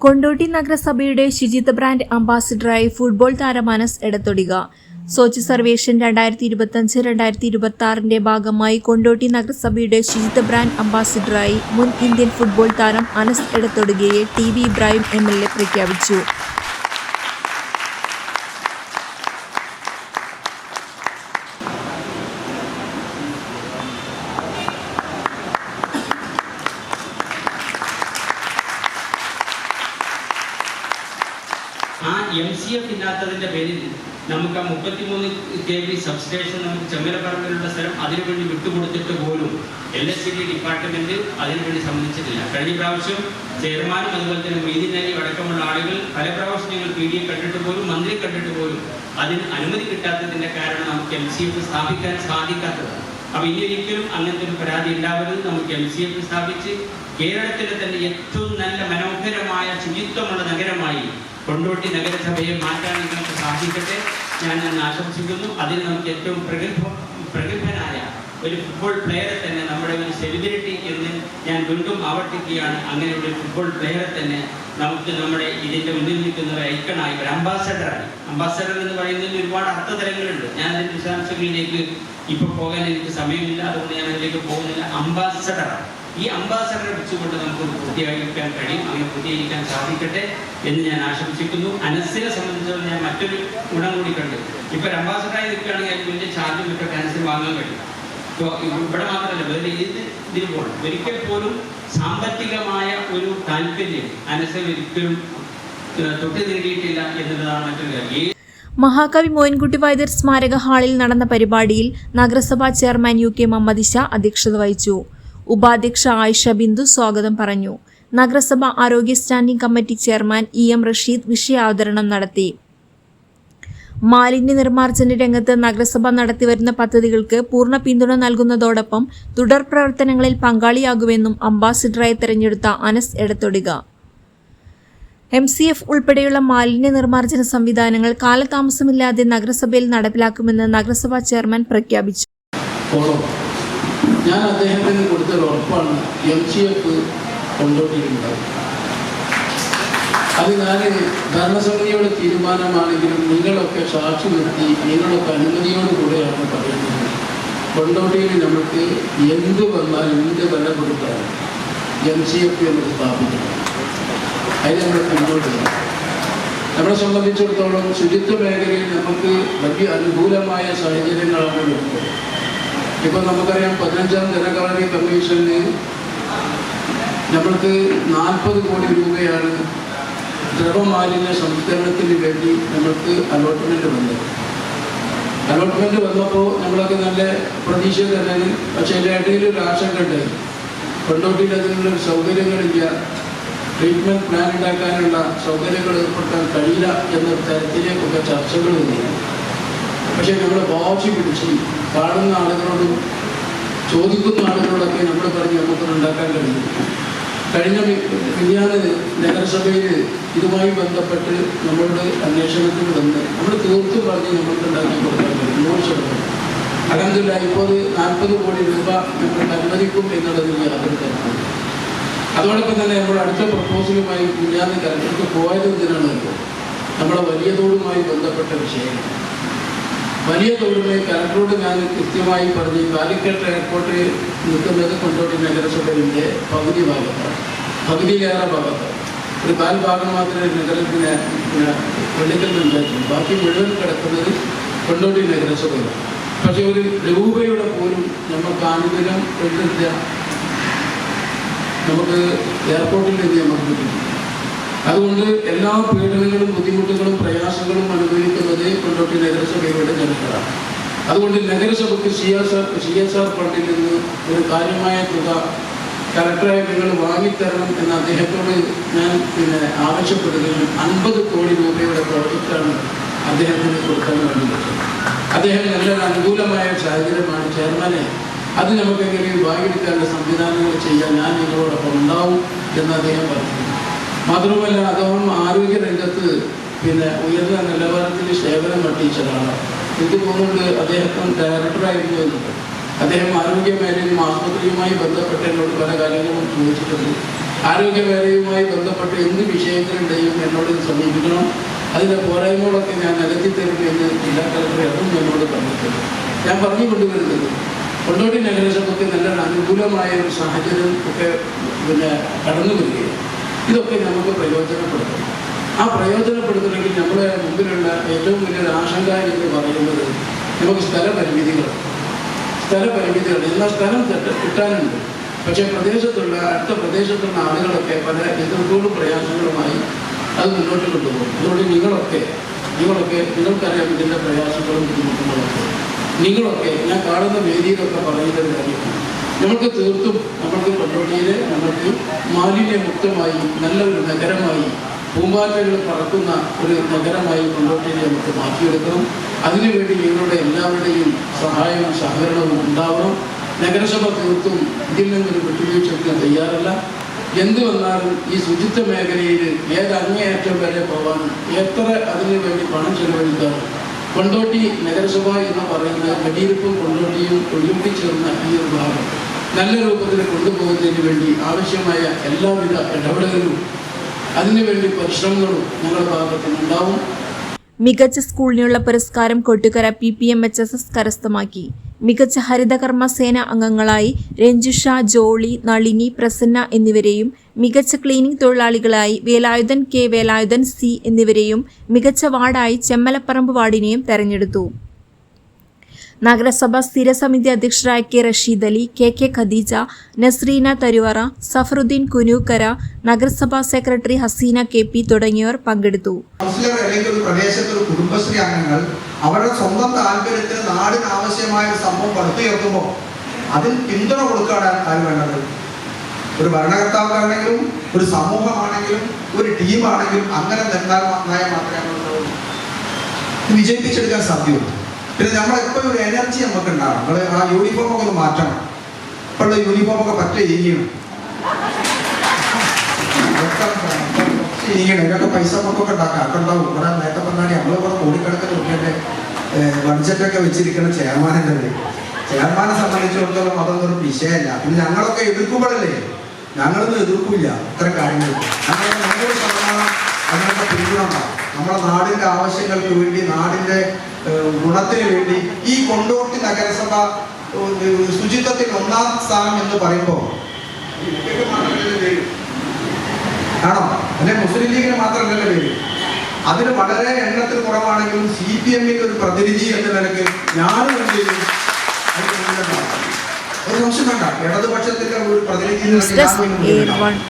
കൊണ്ടോട്ടി നഗരസഭയുടെ ശുചിത്വ brand അംബാസിഡറായി football താരം അനസ് എടത്തൊടിക. സ്വച്ഛ് സർവേഷൻ 2025-2026 ഭാഗമായി കൊണ്ടോട്ടി നഗരസഭയുടെ ശുചിത്വ ബ്രാൻഡ് അംബാസിഡറായി മുൻ ഇന്ത്യൻ ഫുട്ബോൾ താരം അനസ് എടത്തൊടികയെ ടി.വി. ഇബ്രാഹിം MLA പ്രഖ്യാപിച്ചു. MCF ഇല്ലാത്തതിന്റെ പേരിൽ നമുക്ക് 33 kV സബ്സ്റ്റേഷൻ നമുക്ക് ചെമ്മലപ്പറമ്പിലുള്ള സ്ഥലം അതിനുവേണ്ടി വിട്ടുകൊടുത്തിട്ട് പോലും LSCD ഡിപ്പാർട്ട്മെന്റ് അതിനുവേണ്ടി സമ്മതിച്ചിട്ടില്ല. കഴിഞ്ഞ പ്രാവശ്യം ചെയർമാനും അതുപോലെ തന്നെ മൊയ്തീൻ അലി അടക്കമുള്ള ആളുകൾ പല പ്രാവശ്യം ഞങ്ങൾ PD കണ്ടിട്ട് പോലും മന്ത്രി കണ്ടിട്ട് പോലും അതിന് അനുമതി കിട്ടാത്തതിന്റെ കാരണം നമുക്ക് MCF സ്ഥാപിക്കാൻ സാധിക്കാത്തതാണ്. അപ്പൊ ഇനി ഒരിക്കലും അങ്ങനത്തെ ഒരു പരാതി ഉണ്ടാവരുത്. നമുക്ക് MCF സ്ഥാപിച്ച് കേരളത്തിലെ തന്നെ ഏറ്റവും നല്ല മനോഹരമായ ശുചിത്വമുള്ള നഗരമായി കൊണ്ടോട്ടി നഗരസഭയെ മാറ്റാൻ നിങ്ങൾക്ക് സാധിക്കട്ടെ ഞാൻ ആശംസിക്കുന്നു. അതിന് നമുക്ക് ഏറ്റവും പ്രഗത്ഭനായ ഒരു ഫുട്ബോൾ പ്ലെയറെ തന്നെ നമ്മുടെ ഒരു സെലിബ്രിറ്റി എന്ന് ഞാൻ വീണ്ടും ആവർത്തിക്കുകയാണ്. അങ്ങനെ ഒരു ഫുട്ബോൾ പ്ലെയറെ തന്നെ നമുക്ക് നമ്മുടെ ഇതിൻ്റെ മുന്നിൽ നിൽക്കുന്ന ഒരു ഐക്കണായി ഒരു അംബാസഡറായി. അംബാസഡർ എന്ന് പറയുന്നതിൽ ഒരുപാട് അർത്ഥതലങ്ങളുണ്ട്. ഞാൻ അതിൻ്റെ വിശദാംശങ്ങളിലേക്ക് ഇപ്പോൾ പോകാൻ എനിക്ക് സമയമില്ല, അതുകൊണ്ട് ഞാൻ അതിലേക്ക് പോകുന്നില്ല. അംബാസഡറാണ്. ഈ അംബാസഡറെ വെച്ചുകൊണ്ട് നമുക്ക് പൂർത്തീകരിക്കാൻ കഴിയും. അങ്ങനെ പൂർത്തീകരിക്കാൻ സാധിക്കട്ടെ എന്ന് ഞാൻ ആശംസിക്കുന്നു. അനസിനെ സംബന്ധിച്ചിടത്തോളം ഞാൻ മറ്റൊരു ഗുണം കൂടി കണ്ടു. ഇപ്പൊ അംബാസഡറായി നിൽക്കുകയാണെങ്കിൽ അതിന് വലിയ ചാർജും ഒക്കെ അനസിന് വാങ്ങാൻ കഴിയും. ഇവിടെ മാത്രമല്ല, വേറെ ഏത് ഇതിന് പോകണം. ഒരിക്കൽ പോലും സാമ്പത്തികമായ ഒരു താല്പര്യം അനസിൽ ഒരിക്കലും തൊട്ട് നേടിയിട്ടില്ല എന്നുള്ളതാണ് മറ്റൊരു കാര്യം. മഹാകവി മോയിൻകുട്ടി വൈദ്യർ സ്മാരക ഹാളിൽ നടന്ന പരിപാടിയിൽ നഗരസഭാ ചെയർമാൻ UK മുഹമ്മദ് ഇശ അധ്യക്ഷത വഹിച്ചു. ഉപാധ്യക്ഷ ആയിഷ ബിന്ദു സ്വാഗതം പറഞ്ഞു. നഗരസഭ ആരോഗ്യ standing committee chairman EM Rasheed വിഷയാവതരണം നടത്തി. മാലിന്യ നിർമ്മാർജ്ജന രംഗത്ത് നഗരസഭ നടത്തിവരുന്ന പദ്ധതികൾക്ക് പൂർണ്ണ പിന്തുണ നൽകുന്നതോടൊപ്പം തുടർ പ്രവർത്തനങ്ങളിൽ പങ്കാളിയാകുമെന്നും അംബാസിഡറായി തെരഞ്ഞെടുത്ത അനസ് എടത്തൊടിക. MCF ഉൾപ്പെടെയുള്ള മാലിന്യ നിർമ്മാർജ്ജന സംവിധാനങ്ങൾ കാലതാമസമില്ലാതെ നഗരസഭയിൽ നടപ്പിലാക്കുമെന്ന് നഗരസഭാ ചെയർമാൻ പ്രഖ്യാപിച്ചു. ഞാൻ അദ്ദേഹത്തിന് കൊടുത്തൊരു ഉറപ്പാണ് MCF കൊണ്ടോട്ടിയിട്ടുണ്ടാവും. അത് ഞാൻ ഭരണസമിതിയുടെ തീരുമാനമാണെങ്കിലും നിങ്ങളൊക്കെ സാക്ഷി നിർത്തി നിങ്ങളൊക്കെ അനുമതിയോടുകൂടെയാണ് പറയുന്നത്. കൊണ്ടോട്ടിയിൽ നമുക്ക് എന്ത് വന്നാലും എന്ത് വില കൊടുത്താലും MCF നമുക്ക് സ്ഥാപിക്കണം. അതിന് നമ്മൾ മുന്നോട്ട് വരണം. നമ്മളെ സംബന്ധിച്ചിടത്തോളം ശുചിത്വ മേഖലയിൽ നമുക്ക് വലിയ അനുകൂലമായ സാഹചര്യങ്ങളാണ് വരുന്നത്. ഇപ്പോൾ നമുക്കറിയാം 15ാം ധനകാര്യ കമ്മീഷന് നമ്മൾക്ക് 40 കോടി രൂപയാണ് ദ്രവമാലിന്യ സംസ്കരണത്തിന് വേണ്ടി നമ്മൾക്ക് അലോട്ട്മെൻറ്റ് വന്നത്. അലോട്ട്മെൻറ്റ് വന്നപ്പോൾ നമ്മളൊക്കെ നല്ല പ്രതീക്ഷ തന്നെ. പക്ഷേ അതിൻ്റെ ഇടയിൽ ഒരു ആശങ്ക ഉണ്ടായി. കൊണ്ടോട്ടിയിൽ അതിനുള്ളൊരു സൗകര്യങ്ങളില്ല, ട്രീറ്റ്മെൻറ്റ് പ്ലാൻ ഉണ്ടാക്കാനുള്ള സൗകര്യങ്ങൾ ഏർപ്പെടുത്താൻ കഴിയില്ല എന്ന തരത്തിലേക്കൊക്കെ ചർച്ചകൾ വന്നിരുന്നു. പക്ഷേ നമ്മൾ വാശി പിടിച്ച് കാണുന്ന ആളുകളോടും ചോദിക്കുന്ന ആളുകളോടൊക്കെ നമ്മൾ പറഞ്ഞ് നമുക്കൊന്നും ഉണ്ടാക്കാൻ കഴിയും. കഴിഞ്ഞ മിനിഞ്ഞാന്ന് നഗരസഭയിൽ ഇതുമായി ബന്ധപ്പെട്ട് നമ്മളുടെ അന്വേഷണത്തിൽ വന്ന് നമ്മൾ തീർത്തും പറഞ്ഞ് നമ്മൾക്ക് ഉണ്ടാക്കി കൊടുക്കാൻ കഴിയും. 100%. അൽഹംദുലില്ലാഹ് ഇപ്പോൾ 40 കോടി രൂപ നമ്മൾക്ക് അനുവദിക്കും എന്നുള്ളതിൽ യാതൊരു തരത്തിലും. അതോടൊപ്പം തന്നെ നമ്മൾ അടുത്ത പ്രപ്പോസലുമായി മിനിഞ്ഞാന്ന് കലക്ടർക്ക് പോയത് എന്തിനാണല്ലോ നമ്മളെ വലിയ തോടുമായി ബന്ധപ്പെട്ട വിഷയം. വലിയ തോടുമായി കലക്ടറോട് ഞാൻ കൃത്യമായി പറഞ്ഞ് കാലിക്കറ്റ് എയർപോർട്ട് നിൽക്കുന്നത് കൊണ്ടോട്ടി നഗരസഭയുടെ പകുതി ഭാഗത്താണ്, പകുതിയിലേറെ ഭാഗത്താണ്. ഒരു 4 ഭാഗം മാത്രമേ നഗരത്തിന് വെള്ളിക്കൽ ഉണ്ടായിട്ടുള്ളൂ. ബാക്കി മുഴുവൻ കിടക്കുന്നത് കൊണ്ടോട്ടി നഗരസഭയാണ്. പക്ഷേ ഒരു രൂപയുടെ പോലും നമുക്ക് ആനുകൂല്യം എടുത്തില്ല. നമുക്ക് എയർപോർട്ടിൽ നിന്ന് നമുക്ക് കിട്ടും. അതുകൊണ്ട് എല്ലാ പീഡനങ്ങളും ബുദ്ധിമുട്ടുകളും പ്രയാസങ്ങളും അനുഭവിക്കുന്നത് കൊണ്ടോട്ടി നഗരസഭയുടെ ജനങ്ങളാണ്. അതുകൊണ്ട് നഗരസഭയ്ക്ക് CSR ഫണ്ടിൽ നിന്ന് ഒരു കാര്യമായ തുക കലക്ടറായി നിങ്ങൾ വാങ്ങിത്തരണം എന്ന് അദ്ദേഹത്തോട് ഞാൻ ആവശ്യപ്പെടുകയും 50 കോടി രൂപയുടെ പ്രോജക്റ്റാണ് അദ്ദേഹത്തിന് കൊടുക്കാൻ വേണ്ടിയിട്ട്. അദ്ദേഹം നല്ലൊരു അനുകൂലമായ സാഹചര്യമാണ് ചെയർമാനെ, അത് നമുക്കെങ്കിലും വാങ്ങിയെടുക്കാനുള്ള സംവിധാനങ്ങൾ ചെയ്യാൻ ഞാൻ നിങ്ങളോടൊപ്പം ഉണ്ടാവും എന്ന് അദ്ദേഹം പറഞ്ഞു. മാത്രമല്ല അദ്ദേഹം ആരോഗ്യ രംഗത്ത് ഉയർന്ന നിലവാരത്തിൽ സേവനം പഠിച്ചതാണ്. ഇത് പോകുന്നത് അദ്ദേഹം ഡയറക്ടറായിരുന്നു എന്നുണ്ട്. അദ്ദേഹം ആരോഗ്യ മേഖലയും ആശുപത്രിയുമായി ബന്ധപ്പെട്ട് എന്നോട് പല കാര്യങ്ങളും ചോദിച്ചിട്ടുണ്ട്. ആരോഗ്യമേഖലയുമായി ബന്ധപ്പെട്ട് എന്ത് വിഷയങ്ങളുണ്ടെങ്കിലും എന്നോട് സമീപിക്കണം. അതിൻ്റെ പോരായ്മകളൊക്കെ ഞാൻ നികത്തി തരുമെന്ന് ജില്ലാ കളക്ടർ അതും എന്നോട് പറഞ്ഞിട്ടുണ്ട്. ഞാൻ പറഞ്ഞു കൊണ്ടുവരുന്നത് കൊണ്ടോട്ടി നഗരസഭയ്ക്ക് നല്ല അനുകൂലമായ ഒരു സാഹചര്യം ഒക്കെ കടന്നു വരികയാണ്. ഇതൊക്കെ നമുക്ക് പ്രയോജനപ്പെടുത്തണം. ആ പ്രയോജനപ്പെടുത്തണമെങ്കിൽ നമ്മുടെ മുമ്പിലുള്ള ഏറ്റവും വലിയൊരു ആശങ്ക എന്ന് പറയുന്നത് നമുക്ക് സ്ഥലപരിമിതികളാണ്. എന്നാൽ സ്ഥലം കിട്ടാനുണ്ട്. പക്ഷേ അടുത്ത പ്രദേശത്തുള്ള ആളുകളൊക്കെ പല എതിർപ്പുകളും പ്രയാസങ്ങളുമായി അത് മുന്നോട്ട് കൊണ്ടുപോകും. അതുകൊണ്ട് നിങ്ങൾക്കറിയാം ഇതിൻ്റെ പ്രയാസങ്ങളും ബുദ്ധിമുട്ടുകളൊക്കെ. ഞാൻ കാണുന്ന വേദിയിലൊക്കെ പറയുന്ന ഒരു കാര്യമാണ്, നമ്മൾക്ക് കൊണ്ടോട്ടിയിലെ നമ്മൾക്ക് മാലിന്യമുക്തമായി നല്ലൊരു നഗരമായി പൂമ്പാറ്റകൾ പറക്കുന്ന ഒരു നഗരമായി കൊണ്ടോട്ടിയെ നമുക്ക് മാറ്റിയെടുക്കണം. അതിനുവേണ്ടി നിങ്ങളുടെ എല്ലാവരുടെയും സഹായവും സഹകരണവും ഉണ്ടാവണം. നഗരസഭ തീർത്തും ഇതിൽ നിന്നൊരു വിട്ടുവീഴ്ചയ്ക്ക് തയ്യാറല്ല. എന്ത് വന്നാലും ഈ ശുചിത്വ മേഖലയിൽ അങ്ങേയറ്റം വരെ പോകാനും എത്ര അതിനു വേണ്ടി പണം ചെലവഴിക്കാനും കൊണ്ടോട്ടി നഗരസഭ എന്ന് പറയുന്ന വെടിയിരുപ്പും കൊണ്ടോട്ടിയും ഒളിമ്പിച്ചേർന്ന ഈ ഒരു ഭാഗം നല്ല രൂപത്തിൽ കൊണ്ടുപോകുന്നതിന് വേണ്ടി ആവശ്യമായ എല്ലാവിധ ഇടപെടലുകളും അതിനുവേണ്ടി പരിശ്രമങ്ങളും ഞങ്ങളുടെ ഭാഗത്ത് നിന്നുണ്ടാവും. മികച്ച സ്കൂളിനുള്ള പുരസ്കാരം കൊട്ടുകര PPMHSS കരസ്ഥമാക്കി. മികച്ച ഹരിതകർമ്മ സേന അംഗങ്ങളായി രഞ്ജുഷ, ജോളി, നളിനി, പ്രസന്ന എന്നിവരെയും മികച്ച ക്ലീനിംഗ് തൊഴിലാളികളായി വേലായുധൻ K, വേലായുധൻ C എന്നിവരെയും മികച്ച വാർഡായി ചെമ്മലപ്പറമ്പ് വാർഡിനെയും തെരഞ്ഞെടുത്തു. നഗരസഭ സ്ഥിരസമിതി അധ്യക്ഷരായ K റഷീദ് അലി, KK ഖദീജ, നസ്രീന തരുവറ, സഫറുദ്ദീൻ കുനൂക്കര, നഗരസഭാ സെക്രട്ടറി ഹസീന KP തുടങ്ങിയവർ പങ്കെടുത്തു. പ്രദേശത്തൊരു കുടുംബശ്രീ അംഗങ്ങൾ അവരുടെ സ്വന്തം താല്പര്യത്തിന് നാടിന് ആവശ്യമായ ഒരു സംഭവം പടുത്തുയർത്തുമ്പോൾ അതിന് പിന്തുണ കൊടുക്കുകയാണ് ആര് വേണ്ടത്? ഒരു ഭരണകർത്താവാണെങ്കിലും ഒരു സമൂഹമാണെങ്കിലും ഒരു ടീമാണെങ്കിലും അങ്ങനെ നന്നായി മാത്രമേ വിജയിപ്പിച്ചെടുക്കാൻ സാധ്യമുള്ളൂ. പിന്നെ നമ്മളെപ്പോഴും ഒരു എനർജി നമുക്ക് ഉണ്ടാവണം. നമ്മൾ ആ യൂണിഫോം ഒക്കെ ഒന്ന് മാറ്റണം. ഇപ്പോഴുള്ള യൂണിഫോം ഒക്കെ പറ്റ ഇരിക്കണം. ഇതൊക്കെ പൈസ നമുക്കൊക്കെ ഉണ്ടാക്കാം. ഒക്കെ ഉണ്ടാവും. ഇവിടെ നേരത്തെ പറഞ്ഞാൽ നമ്മളിവിടെ കോടിക്കണക്കിന് രൂപയുടെ ബഡ്ജറ്റൊക്കെ വെച്ചിരിക്കുന്ന ചെയർമാനിൻ്റെ ചെയർമാനെ സംബന്ധിച്ചിടത്തോളം അതൊന്നും ഒരു വിഷയമല്ല. പിന്നെ ഞങ്ങളൊക്കെ എതിർക്കുമ്പോഴല്ലേ, ഞങ്ങളൊന്നും എതിർക്കില്ല ഇത്തരം കാര്യങ്ങൾ. ഞങ്ങൾ 100% അതിനൊക്കെ പിന്തുണ ഉണ്ടാവും. നമ്മുടെ നാടിൻ്റെ ആവശ്യങ്ങൾക്ക് വേണ്ടി, നാടിൻ്റെ ഗുണത്തിന് വേണ്ടി ഈ കൊണ്ടോട്ടി നഗരസഭ ശുചിത്വത്തിൽ 1ാം സ്ഥാനം എന്ന് പറയുമ്പോൾ ആണോ? അല്ലെ മുസ്ലിം ലീഗിന് മാത്രമല്ലല്ലോ പേര്. അതിന് വളരെ എണ്ണത്തിൽ കുറവാണെങ്കിലും CPM-ന്റെ ഒരു പ്രതിനിധി എന്ന നിലയ്ക്ക് ഞാനും ഒരു സംശയം വേണ്ട, ഇടതുപക്ഷത്തിന്റെ ഒരു പ്രതിനിധി